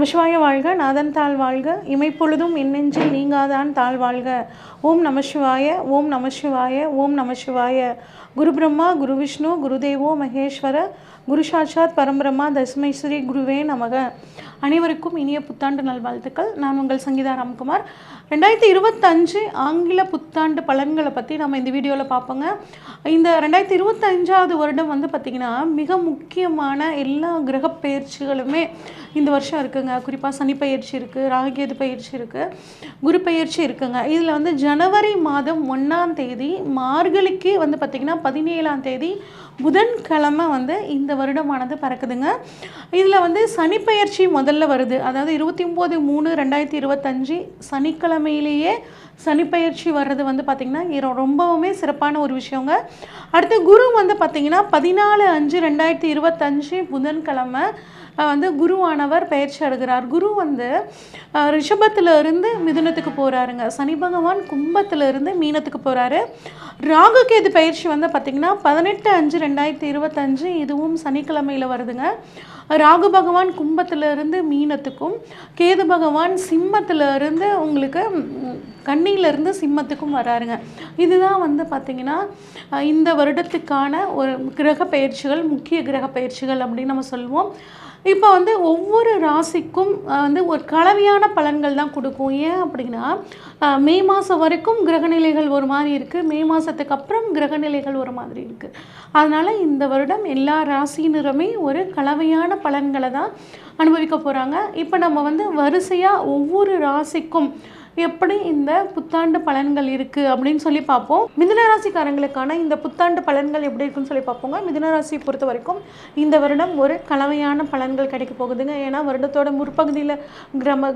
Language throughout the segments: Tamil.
நமசிவாய வாழ்க, நாதன் தாழ் வாழ்க, இமைப்பொழுதும் எண்ணெஞ்சில் நீங்காதான் தாழ் வாழ்க. ஓம் நமசிவாய, ஓம் நமசிவாய, ஓம் நமசிவாய. குரு பிரம்மா, குரு விஷ்ணு, குருதேவோ மகேஸ்வர, குரு சாட்சாத் பரம்பிரம்மா தஸ்மை ஸ்ரீ குருவே நமக. அனைவருக்கும் இனிய புத்தாண்டு நல்வாழ்த்துக்கள். நான் உங்கள் சங்கீதா ராம்குமார். 2025 ஆங்கில புத்தாண்டு பலன்களை பற்றி நம்ம இந்த வீடியோவில் பார்ப்போங்க. இந்த 2025வது வருடம் பார்த்திங்கன்னா மிக முக்கியமான எல்லா கிரக பயிற்சிகளுமே இந்த வருஷம் இருக்குங்க. குறிப்பாக சனி பயிற்சி இருக்குது, ராகுகேது பயிற்சி இருக்குது, குரு பயிற்சி இருக்குங்க. இதில் ஜனவரி மாதம் 1ஆம் தேதி மார்கழிக்கு பார்த்திங்கன்னா 17ஆம் தேதி புதன்கிழமை இந்த வருடமானது பறக்குதுங்க. இதில் சனி பயிற்சி முதல்ல வருது. அதாவது 29/3/2025 சனிக்கிழமையிலேயே சனி பயிற்சி வர்றது பார்த்திங்கன்னா ரொம்பவுமே சிறப்பான ஒரு விஷயங்க. அடுத்து குரு பார்த்திங்கன்னா 14/5/2025 புதன்கிழமை குருவானவர் பயிற்சி அடைகிறார். குரு ரிஷபத்தில் இருந்து மிதுனத்துக்கு போகிறாருங்க. சனி பகவான் கும்பத்தில் இருந்து மீனத்துக்கு போகிறாரு. ராகுகேது பயிற்சி பார்த்திங்கன்னா 18/5/2025 இதுவும் சனிக்கிழமையில் வருதுங்க. ராகு பகவான் கும்பத்தில் இருந்து மீனத்துக்கும், கேது பகவான் சிம்மத்தில் இருந்து உங்களுக்கு கன்னியிலிருந்து சிம்மத்துக்கும் வராருங்க. இதுதான் பார்த்திங்கன்னா இந்த வருடத்துக்கான ஒரு கிரக பயிற்சிகள், முக்கிய கிரக பயிற்சிகள் அப்படின்னு நம்ம சொல்லுவோம். இப்போ ஒவ்வொரு ராசிக்கும் ஒரு கலவையான பலன்கள் தான் கொடுக்கும். ஏன் அப்படின்னா மே மாதம் வரைக்கும் கிரகநிலைகள் ஒரு மாதிரி இருக்குது, மே மாதத்துக்கு அப்புறம் கிரகநிலைகள் ஒரு மாதிரி இருக்குது. அதனால் இந்த வருடம் எல்லா ராசியினருமே ஒரு கலவையான பலன்களை தான் அனுபவிக்க போகிறாங்க. இப்போ நம்ம வரிசையாக ஒவ்வொரு ராசிக்கும் எப்படி இந்த புத்தாண்டு பலன்கள் இருக்குது அப்படின்னு சொல்லி பார்ப்போம். மிதுனராசிக்காரங்களுக்கான இந்த புத்தாண்டு பலன்கள் எப்படி இருக்குன்னு சொல்லி பார்ப்போங்க. மிதுனராசியை பொறுத்த வரைக்கும் இந்த வருடம் ஒரு கலவையான பலன்கள் கிடைக்க போகுதுங்க. ஏன்னா வருடத்தோட முற்பகுதியில்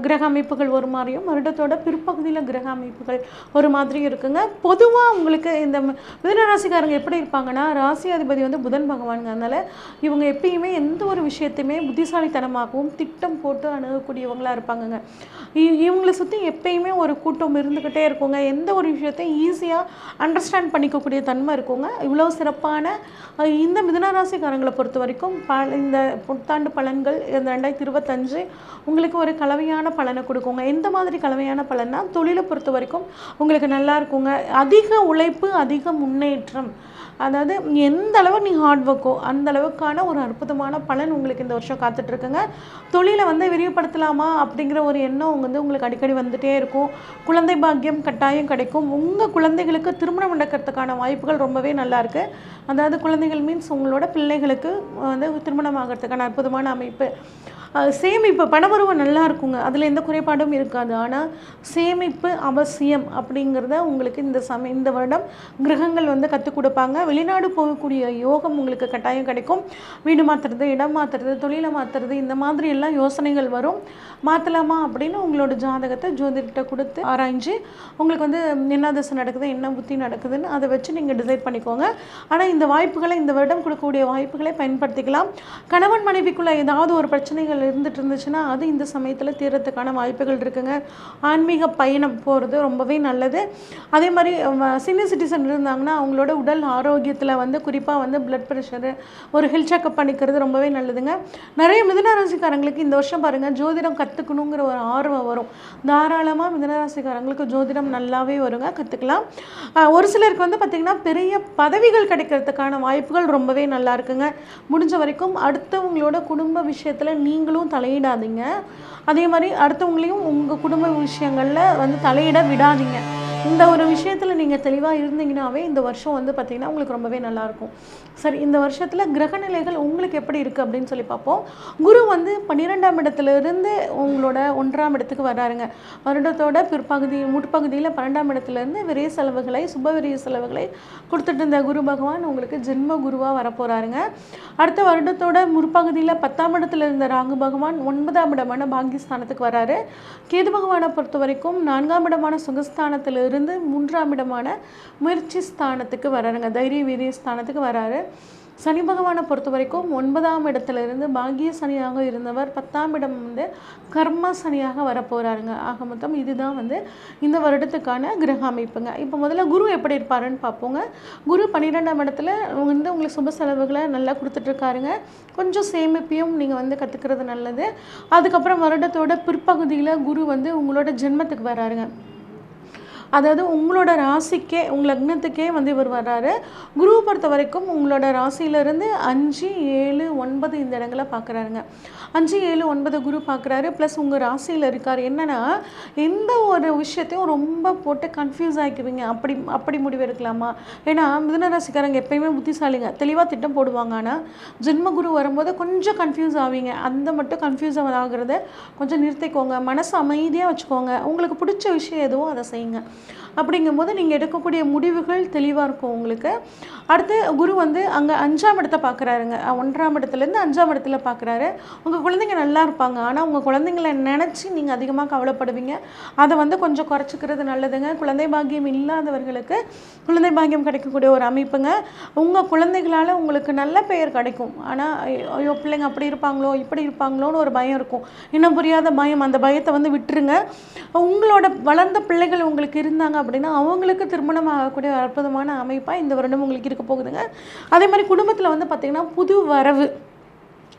கிரக அமைப்புகள் ஒரு மாதிரியும், வருடத்தோட பிற்பகுதியில் கிரக அமைப்புகள் ஒரு மாதிரியும் இருக்குங்க. பொதுவாக உங்களுக்கு இந்த மிதுனராசிக்காரங்க எப்படி இருப்பாங்கன்னா, ராசி அதிபதி புதன் பகவானுங்க. அதனால் இவங்க எப்பயுமே எந்த ஒரு விஷயத்தையுமே புத்திசாலித்தனமாகவும் திட்டம் போட்டு அணுகக்கூடியவங்களாக இருப்பாங்கங்க. இவங்களை சுற்றி எப்பயுமே ஒரு கூட்டம் இருந்துக்கிட்டே இருக்குங்க. எந்த ஒரு விஷயத்தையும் ஈஸியாக அண்டர்ஸ்டாண்ட் பண்ணிக்கக்கூடிய தன்மை இருக்குங்க. இவ்வளோ சிறப்பான இந்த மிதுனராசிக்காரங்களை பொறுத்த வரைக்கும் இந்த புத்தாண்டு பலன்கள் இந்த 2025 உங்களுக்கு ஒரு கலவையான பலனை கொடுக்குங்க. எந்த மாதிரி கலவையான பலன்னா, தொழிலை பொறுத்த வரைக்கும் உங்களுக்கு நல்லா இருக்குங்க. அதிக உழைப்பு, அதிக முன்னேற்றம். அதாவது எந்த அளவு நீ ஹார்ட் ஒர்க்கோ அந்த அளவுக்கான ஒரு அற்புதமான பலன் உங்களுக்கு இந்த வருஷம் காத்துட்ருக்குங்க. தொழிலை விரிவுபடுத்தலாமா அப்படிங்கிற ஒரு எண்ணம் உங்களுக்கு அடிக்கடி வந்துகிட்டே இருக்கும். குழந்தை பாக்கியம் கட்டாயம் கிடைக்கும். உங்கள் குழந்தைகளுக்கு திருமணம் நடக்கிறதுக்கான வாய்ப்புகள் ரொம்பவே நல்லாயிருக்கு. அதாவது குழந்தைகள் மீன்ஸ் உங்களோட பிள்ளைகளுக்கு திருமணம் ஆகிறதுக்கான அற்புதமான அமைப்பு. சேமிப்பு, பணவரவு நல்லா இருக்குங்க. அதில் எந்த குறைபாடும் இருக்காது. ஆனால் சேமிப்பு அவசியம் அப்படிங்கிறத உங்களுக்கு இந்த வருடம் கிரகங்கள் கற்றுக் கொடுப்பாங்க. வெளிநாடு போகக்கூடிய யோகம் உங்களுக்கு கட்டாயம் கிடைக்கும். வீடு மாற்றுறது, இடம் மாற்றுறது, தொழிலை மாற்றுறது, இந்த மாதிரி எல்லாம் யோசனைகள் வரும். மாற்றலாமா அப்படின்னு உங்களோட ஜாதகத்தை ஜோதிடத்தை கொடுத்து ஆராய்ஞ்சு உங்களுக்கு என்ன தசை நடக்குது, என்ன புத்தி நடக்குதுன்னு அதை வச்சு நீங்கள் டிசைட் பண்ணிக்கோங்க. ஆனால் இந்த வாய்ப்புகளை, இந்த வருடம் கொடுக்கக்கூடிய வாய்ப்புகளை பயன்படுத்திக்கலாம். கணவன் மனைவிக்குள்ளே ஏதாவது ஒரு பிரச்சனைகள் இருந்துட்டு இருந்துச்சுன்னா அது இந்த சமயத்தில் தீர்றதுக்கான வாய்ப்புகள் இருக்குங்க. ஆன்மீக பயணம் போகிறது ரொம்பவே நல்லது. அதே மாதிரி சீனியர் சிட்டிசன் இருந்தாங்கன்னா அவங்களோட உடல் ஆரோக்கியத்தில் குறிப்பாக பிளட் ப்ரெஷரு, ஒரு ஹெல்த் செக்அப் பண்ணிக்கிறது ரொம்பவே நல்லதுங்க. நிறைய மிதுனராசிக்காரங்களுக்கு இந்த வருஷம் பாருங்கள் ஜோதிடம் கற்றுக்கணுங்கிற ஒரு ஆர்வம் வரும். தாராளமாக மிதுனராசிக்காரங்களுக்கு ஜோதிடம் நல்லாவே வருங்க, கற்றுக்கலாம். ஒரு சிலருக்கு பார்த்திங்கன்னா பெரிய பதவிகள் கிடைக்கிறதுக்கான வாய்ப்புகள் ரொம்பவே நல்லா இருக்குங்க. முடிஞ்ச வரைக்கும் அடுத்தவங்களோட குடும்ப விஷயத்தில் நீங்களும் தலையிடாதீங்க. அதே மாதிரி அடுத்தவங்களையும் உங்கள் குடும்ப விஷயங்களில் தலையிட விடாதீங்க. இந்த ஒரு விஷயத்தில் நீங்கள் தெளிவாக இருந்தீங்கன்னாவே இந்த வருஷம் பார்த்திங்கன்னா உங்களுக்கு ரொம்பவே நல்லாயிருக்கும். சரி, இந்த வருஷத்தில் கிரகநிலைகள் உங்களுக்கு எப்படி இருக்குது அப்படின்னு சொல்லி பார்ப்போம். குரு 12ஆம் இடத்துலேருந்து உங்களோட 1ஆம் இடத்துக்கு வராருங்க. வருடத்தோட முற்பகுதியில் 12ஆம் இடத்துலேருந்து விரைய செலவுகளை, சுப விரைய செலவுகளை கொடுத்துட்டு இருந்த குரு பகவான் உங்களுக்கு ஜென்ம குருவாக வரப்போகிறாருங்க. அடுத்த வருடத்தோட முற்பகுதியில் 10ஆம் இடத்துல இருந்த ராகு பகவான் 9ஆம் இடமான பாக்கியஸ்தானத்துக்கு வராரு. கேது பகவானை பொறுத்த வரைக்கும் 4ஆம் இடமான சுகஸ்தானத்தில் இருந்து 3ஆம் இடமான முயற்சி ஸ்தானத்துக்கு வராருங்க. தைரிய வீரிய ஸ்தானத்துக்கு வராரு. சனி பகவானை பொறுத்த வரைக்கும் 9ஆம் இடத்துல இருந்து பாக்கிய சனியாக இருந்தவர் 10ஆம் இடம் வந்து கர்ம சனியாக வரப்போகிறாருங்க. ஆக மொத்தம் இதுதான் வந்து இந்த வருடத்துக்கான கிரக அமைப்புங்க. இப்போ முதல்ல குரு எப்படி இருப்பாருன்னு பார்ப்போங்க. குரு 12ஆம் இடத்துல வந்து உங்களுக்கு சுப செலவுகளை நல்லா கொடுத்துட்ருக்காருங்க. கொஞ்சம் சேமிப்பையும் நீங்கள் வந்து கற்றுக்கிறது நல்லது. அதுக்கப்புறம் வருடத்தோட பிற்பகுதியில் குரு வந்து உங்களோட ஜென்மத்துக்கு வராருங்க. அதாவது உங்களோட ராசிக்கே உங்கள் லக்னத்துக்கே வந்து இவர் வர்றாரு. குருவை பொறுத்த வரைக்கும் உங்களோட ராசியிலேருந்து 5, 7, 9 இந்த இடங்களை பார்க்குறாருங்க. 5, 7, 9 குரு பார்க்குறாரு. ப்ளஸ் உங்கள் ராசியில் இருக்கார். என்னென்னா எந்த ஒரு விஷயத்தையும் ரொம்ப போட்டு கன்ஃபியூஸ் ஆகிக்குவீங்க. அப்படி முடிவு எடுக்கலாமா? ஏன்னா மிதுன ராசிக்காரங்க எப்பயுமே புத்திசாலிங்க, தெளிவாக திட்டம் போடுவாங்க. ஆனால் ஜென்மகுரு வரும்போது கொஞ்சம் கன்ஃபியூஸ் ஆவீங்க. அந்த மட்டும் கன்ஃபியூஸ் ஆகிறத கொஞ்சம் நிறுத்திக்கோங்க. மனசு அமைதியாக வச்சுக்கோங்க. உங்களுக்கு பிடிச்ச விஷயம் எதுவோ அதை செய்யுங்க. அப்படிங்கும்போது நீங்கள் எடுக்கக்கூடிய முடிவுகள் தெளிவாக இருக்கும் உங்களுக்கு. அடுத்து குரு வந்து அங்கே 5ஆம் இடத்தை பார்க்குறாருங்க. 1ஆம் இடத்துலேருந்து 5ஆம் இடத்துல பார்க்குறாரு. உங்கள் குழந்தைங்க நல்லா இருப்பாங்க. ஆனால் உங்கள் குழந்தைங்களை நினச்சி நீங்கள் அதிகமாக கவலைப்படுவீங்க. அதை வந்து கொஞ்சம் குறைச்சிக்கிறது நல்லதுங்க. குழந்தை பாக்கியம் இல்லாதவர்களுக்கு குழந்தை பாக்கியம் கிடைக்கக்கூடிய ஒரு அமைப்புங்க. உங்கள் குழந்தைகளால் உங்களுக்கு நல்ல பெயர் கிடைக்கும். ஆனால் ஐயோ பிள்ளைங்க அப்படி இருப்பாங்களோ இப்படி இருப்பாங்களோன்னு ஒரு பயம் இருக்கும். இன்னும் புரியாத பயம். அந்த பயத்தை வந்து விட்டுருங்க. உங்களோட வளர்ந்த பிள்ளைகள் உங்களுக்கு இருந்தாங்க அப்படின்னா அவங்களுக்கு திருமணம் ஆகக்கூடிய அற்புதமான அமைப்பாக இந்த வருடம் உங்களுக்கு இருக்க போகுதுங்க. அதே மாதிரி குடும்பத்தில் வந்து பார்த்திங்கன்னா புது வரவு,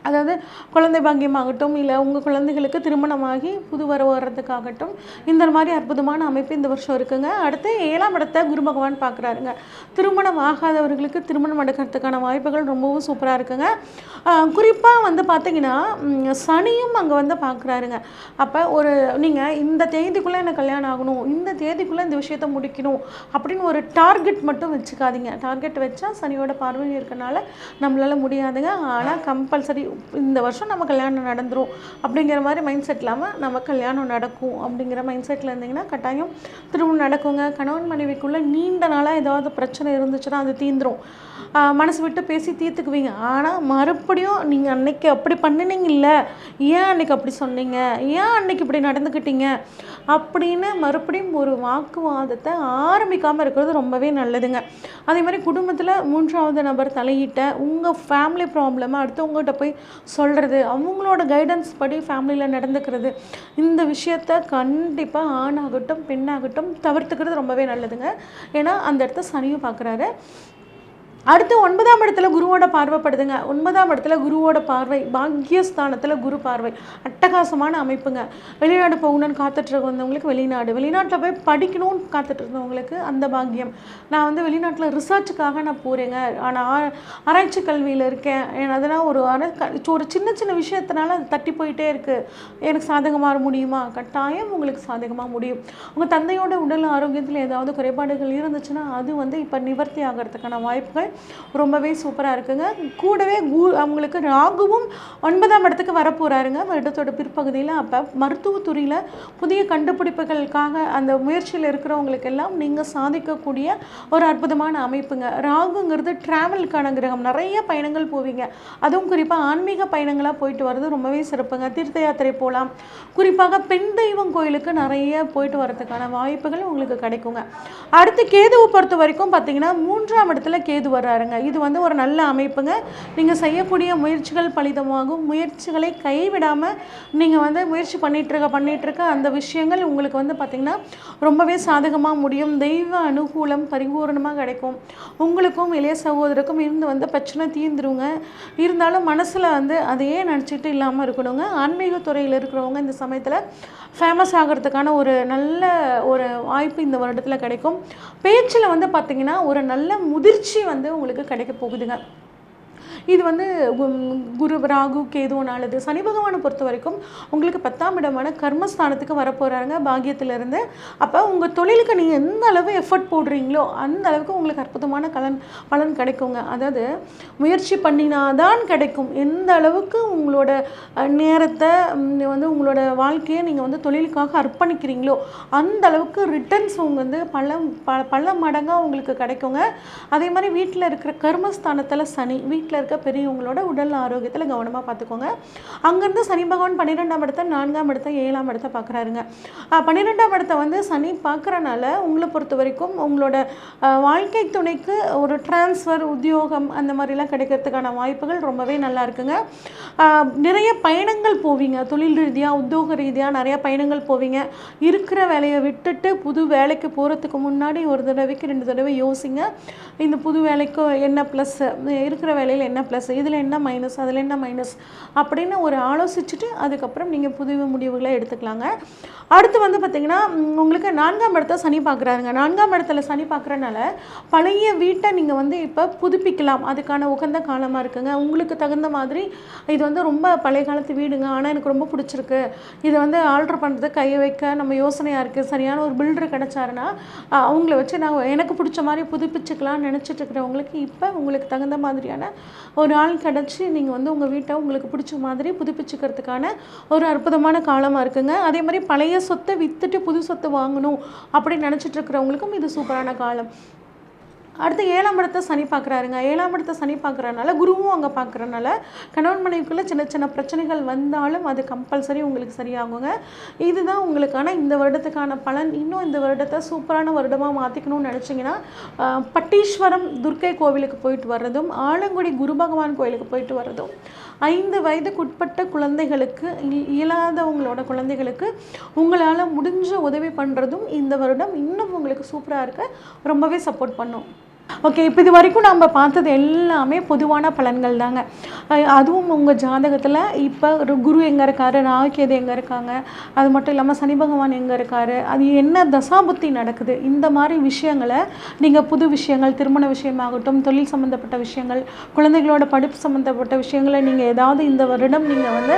அதாவது குழந்தை பாக்கியமாகட்டும், இல்லை உங்கள் குழந்தைகளுக்கு திருமணமாகி புது வரவு வர்றதுக்காகட்டும், இந்த மாதிரி அற்புதமான அமைப்பு இந்த வருஷம் இருக்குங்க. அடுத்து 7ஆம் இடத்தை குரு பகவான் பார்க்குறாருங்க. திருமணம் ஆகாதவர்களுக்கு திருமணம் நடக்கிறதுக்கான வாய்ப்புகள் ரொம்பவும் சூப்பராக இருக்குங்க. குறிப்பாக வந்து பார்த்திங்கன்னா சனியும் அங்கே வந்து பார்க்குறாருங்க. அப்போ ஒரு நீங்கள் இந்த தேதிக்குள்ளே எனக்கு கல்யாணம் ஆகணும், இந்த தேதிக்குள்ளே இந்த விஷயத்தை முடிக்கணும் அப்படின்னு ஒரு டார்கெட் மட்டும் வச்சுக்காதீங்க. டார்கெட் வச்சா சனியோட பார்வை இருக்கனால நம்மளால் முடியாதுங்க. ஆனால் கம்பல்சரி இந்த வருஷம் நம்ம கல்யாணம் நடந்துரும் அப்படிங்கிற மாதிரி மைண்ட் செட் இல்லாமல் நம்ம கல்யாணம் நடக்கும் அப்படிங்கிற மைண்ட் செட்டில் இருந்தீங்கன்னா கட்டாயம் திருமணம் நடக்குங்க. கணவன் மனைவிக்குள்ளே நீண்ட நாளாக ஏதாவது பிரச்சனை இருந்துச்சுன்னா அது தீந்துரும். மனசு விட்டு பேசி தீர்த்துக்குவீங்க. ஆனால் மறுபடியும் நீங்கள் அன்னைக்கு அப்படி பண்ணினீங்க, இல்லை ஏன் அன்னைக்கு அப்படி சொன்னீங்க, ஏன் அன்னைக்கு இப்படி நடந்துக்கிட்டீங்க அப்படின்னு மறுபடியும் ஒரு வாக்குவாதத்தை ஆரம்பிக்காமல் இருக்கிறது ரொம்பவே நல்லதுங்க. அதே மாதிரி குடும்பத்தில் 3வது நபர் தலையிட்ட உங்கள் ஃபேமிலி ப்ராப்ளமை அடுத்தவங்ககிட்ட போய் சொல்கிறது, அவங்களோட கைடன்ஸ் படி ஃபேமிலியில் நடந்துக்கிறது, இந்த விஷயத்தை கண்டிப்பாக ஆணாகட்டும் பெண்ணாகட்டும் தவிர்த்துக்கிறது ரொம்பவே நல்லதுங்க. ஏன்னா அந்த இடத்த சனியும் பார்க்குறாரு. அடுத்து 9ஆம் இடத்துல குருவோட பார்வைப்படுதுங்க. 9ஆம் இடத்துல குருவோட பார்வை, பாக்கியஸ்தானத்தில் குரு பார்வை, அட்டகாசமான அமைப்புங்க. வெளிநாடு போகணுன்னு காத்துட்டு வந்தவங்களுக்கு வெளிநாட்டில் போய் படிக்கணும்னு காத்துட்டு இருந்தவங்களுக்கு அந்த பாக்கியம். நான் வந்து வெளிநாட்டில் ரிசர்ச்சுக்காக நான் போகிறேங்க, ஆனால் ஆராய்ச்சி கல்வியில் இருக்கேன், அதெல்லாம் ஒரு சின்ன சின்ன விஷயத்தினால அது தட்டி போயிட்டே இருக்குது, எனக்கு சாதகமாக முடியுமா? கட்டாயம் உங்களுக்கு சாதகமாக முடியும். உங்கள் தந்தையோட உடல் ஆரோக்கியத்தில் ஏதாவது குறைபாடுகள் இருந்துச்சுன்னா அது வந்து இப்போ நிவர்த்தி ஆகிறதுக்கான வாய்ப்புகள் ரொம்பவே சூப்பராக இருக்குங்க. கூடவே அவங்களுக்கு ராகுவும் 9ஆம் இடத்துக்கு வரப்போகிறாருங்க வருடத்தோட பிற்பகுதியில். அப்போ மருத்துவத்துறையில் புதிய கண்டுபிடிப்புகளுக்காக அந்த முயற்சியில் இருக்கிறவங்களுக்கு எல்லாம் நீங்கள் சாதிக்கக்கூடிய ஒரு அற்புதமான அமைப்புங்க. ராகுங்கிறது ட்ராவலுக்கான கிரகம். நிறைய பயணங்கள் போவீங்க. அதுவும் குறிப்பாக ஆன்மீக பயணங்களாக போயிட்டு வர்றது ரொம்பவே சிறப்புங்க. தீர்த்த யாத்திரை போகலாம். குறிப்பாக பெண் தெய்வம் கோயிலுக்கு நிறைய போயிட்டு வரதுக்கான வாய்ப்புகள் உங்களுக்கு கிடைக்குங்க. அடுத்து கேதுவை பொறுத்த வரைக்கும் பார்த்தீங்கன்னா 3ஆம் இடத்துல கேது வர்றாருங்க. இது வந்து ஒரு நல்ல அமைப்புங்க. நீங்கள் செய்யக்கூடிய முயற்சிகள் பலிதமாகும். முயற்சிகளை கைவிடாமல் நீங்கள் வந்து முயற்சி பண்ணிகிட்ருக்க அந்த விஷயங்கள் உங்களுக்கு வந்து பார்த்திங்கன்னா ரொம்பவே சாதகமாக முடியும். தெய்வ அனுகூலம் பரிபூர்ணமாக கிடைக்கும். உங்களுக்கும் இளைய சகோதரருக்கும் இருந்து வந்து பிரச்சனை தீர்ந்துருங்க. இருந்தாலும் மனசில் வந்து அதையே நினச்சிட்டு இல்லாமல் இருக்கணுங்க. ஆன்மீகத்துறையில் இருக்கிறவங்க இந்த சமயத்தில் ஃபேமஸ் ஆகிறதுக்கான ஒரு நல்ல ஒரு வாய்ப்பு இந்த வருடத்தில் கிடைக்கும். பேச்சில் வந்து பார்த்திங்கன்னா ஒரு நல்ல முதிர்ச்சி வந்து உங்களுக்கு கிடைக்க போகுதுங்க. இது வந்து குரு ராகு கேதுனாலது. சனி பகவானை பொறுத்த வரைக்கும் உங்களுக்கு 10ஆம் இடமான கர்மஸ்தானத்துக்கு வரப்போகிறாங்க பாக்கியத்திலிருந்து. அப்போ உங்கள் தொழிலுக்கு நீங்கள் எந்த அளவு எஃபர்ட் போடுறீங்களோ அந்த அளவுக்கு உங்களுக்கு அற்புதமான பலன் கிடைக்குங்க. அதாவது முயற்சி பண்ணினாதான் கிடைக்கும். எந்த அளவுக்கு உங்களோட நேரத்தை வந்து உங்களோட வாழ்க்கையை நீங்கள் வந்து தொழிலுக்காக அர்ப்பணிக்கிறீங்களோ அந்த அளவுக்கு ரிட்டர்ன்ஸ் உங்க வந்து பல மடங்காக உங்களுக்கு கிடைக்குங்க. அதே மாதிரி வீட்டில் இருக்கிற கர்மஸ்தானத்தில் சனி, வீட்டில் இருக்கிற இருக்க பெரியவங்களோட உடல் ஆரோக்கியத்தில் கவனமாக பார்த்துக்கோங்க. அங்கேருந்து சனி பகவான் 12ஆம் இடத்தை 4ஆம் இடத்தை 7ஆம் இடத்தை பார்க்குறாருங்க. 12ஆம் இடத்தை வந்து சனி பார்க்குறனால உங்களை பொறுத்த வரைக்கும் உங்களோட வாழ்க்கை துணைக்கு ஒரு டிரான்ஸ்ஃபர், உத்தியோகம் அந்த மாதிரிலாம் கிடைக்கிறதுக்கான வாய்ப்புகள் ரொம்பவே நல்லா இருக்குங்க. நிறைய பயணங்கள் போவீங்க, தொழில் ரீதியாக உத்தியோக ரீதியாக நிறையா பயணங்கள் போவீங்க. இருக்கிற வேலையை விட்டுட்டு புது வேலைக்கு போகிறதுக்கு முன்னாடி ஒரு தடவைக்கு 2 தடவை யோசிங்க. இந்த புது வேலைக்கு என்ன ப்ளஸ், இருக்கிற வேலையில் என்ன ப்ளஸ், இதில் என்ன மைனஸ், அதில் என்ன மைனஸ் அப்படின்னு ஒரு ஆலோசிச்சுட்டு அதுக்கப்புறம் நீங்கள் புது முடிவுகளை எடுத்துக்கலாங்க. அடுத்து வந்து பார்த்திங்கன்னா உங்களுக்கு 4ஆம் இடத்தை சனி பார்க்குறாருங்க. 4ஆம் இடத்துல சனி பார்க்குறனால பழைய வீட்டை நீங்கள் வந்து இப்போ புதுப்பிக்கலாம். அதுக்கான உகந்த காலமாக இருக்குங்க. உங்களுக்கு தகுந்த மாதிரி இது வந்து ரொம்ப பழைய காலத்து வீடுங்க, ஆனால் எனக்கு ரொம்ப பிடிச்சிருக்கு, இதை வந்து ஆல்ட்ரு பண்ணுறது கையை வைக்க நம்ம யோசனையாக இருக்குது, சரியான ஒரு பில்டர் கிடச்சாருன்னா அவங்கள வச்சு நான் எனக்கு பிடிச்ச மாதிரி புதுப்பிச்சுக்கலாம்னு நினச்சிட்டு இருக்கிறவங்களுக்கு இப்போ உங்களுக்கு தகுந்த மாதிரியான ஒரு ஆள் கிடச்சி நீங்கள் வந்து உங்கள் வீட்டை உங்களுக்கு பிடிச்ச மாதிரி புதுப்பிச்சுக்கிறதுக்கான ஒரு அற்புதமான காலமாக இருக்குங்க. அதே மாதிரி பழைய சொத்தை விற்றுட்டு புது சொத்து வாங்கணும் அப்படின்னு நினச்சிட்டு இருக்கிறவங்களுக்கும் இது சூப்பரான காலம். அடுத்து 7ஆம் இடத்தை சனி பார்க்குறாருங்க. 7ஆம் இடத்தை சனி பார்க்குறனால குருவும் அங்கே பார்க்குறனால கணவன் மனைவிக்குள்ளே சின்ன சின்ன பிரச்சனைகள் வந்தாலும் அது கம்பல்சரி உங்களுக்கு சரியாகுங்க. இதுதான் உங்களுக்கான இந்த வருடத்துக்கான பலன். இன்னும் இந்த வருடத்தை சூப்பரான வருடமாக மாற்றிக்கணும்னு நினச்சிங்கன்னா பட்டீஸ்வரம் துர்க்கை கோவிலுக்கு போயிட்டு வர்றதும், ஆலங்குடி குரு பகவான் கோவிலுக்கு போயிட்டு வர்றதும், 5 வயதுக்குட்பட்ட குழந்தைகளுக்கு, இயலாதவங்களோட குழந்தைகளுக்கு உங்களால் முடிஞ்ச உதவி பண்ணுறதும் இந்த வருடம் இன்னும் உங்களுக்கு சூப்பராக இருக்க ரொம்பவே சப்போர்ட் பண்ணும். ஓகே, இப்போ இது வரைக்கும் நம்ம பார்த்தது எல்லாமே பொதுவான பலன்கள் தாங்க. அதுவும் உங்கள் ஜாதகத்தில் இப்போ குரு எங்கே இருக்கார், ராகுகேது எங்கே இருக்காங்க, அது மட்டும் இல்லாமல் சனி பகவான் எங்கே இருக்கார், அது என்ன தசாபுத்தி நடக்குது, இந்த மாதிரி விஷயங்களை நீங்கள் புது விஷயங்கள், திருமண விஷயமாகட்டும், தொழில் சம்மந்தப்பட்ட விஷயங்கள், குழந்தைகளோட படிப்பு சம்மந்தப்பட்ட விஷயங்களை நீங்கள் ஏதாவது இந்த வருடம் நீங்கள் வந்து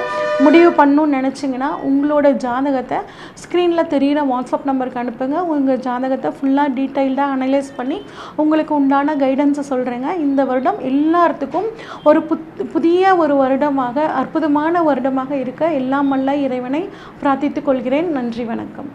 முடிவு பண்ணணும்னு நினச்சிங்கன்னா உங்களோட ஜாதகத்தை ஸ்க்ரீனில் தெரிகிற வாட்ஸ்அப் நம்பருக்கு அனுப்புங்க. உங்கள் ஜாதகத்தை ஃபுல்லாக டீட்டெயில்டாக அனலைஸ் பண்ணி உங்களுக்கு உண்டான கைடன்ஸை சொல்கிறேங்க. இந்த வருடம் எல்லாத்துக்கும் ஒரு புதிய ஒரு வருடமாக, அற்புதமான வருடமாக இருக்க எல்லாம் வல்ல இறைவனை பிரார்த்தித்துக் கொள்கிறேன். நன்றி, வணக்கம்.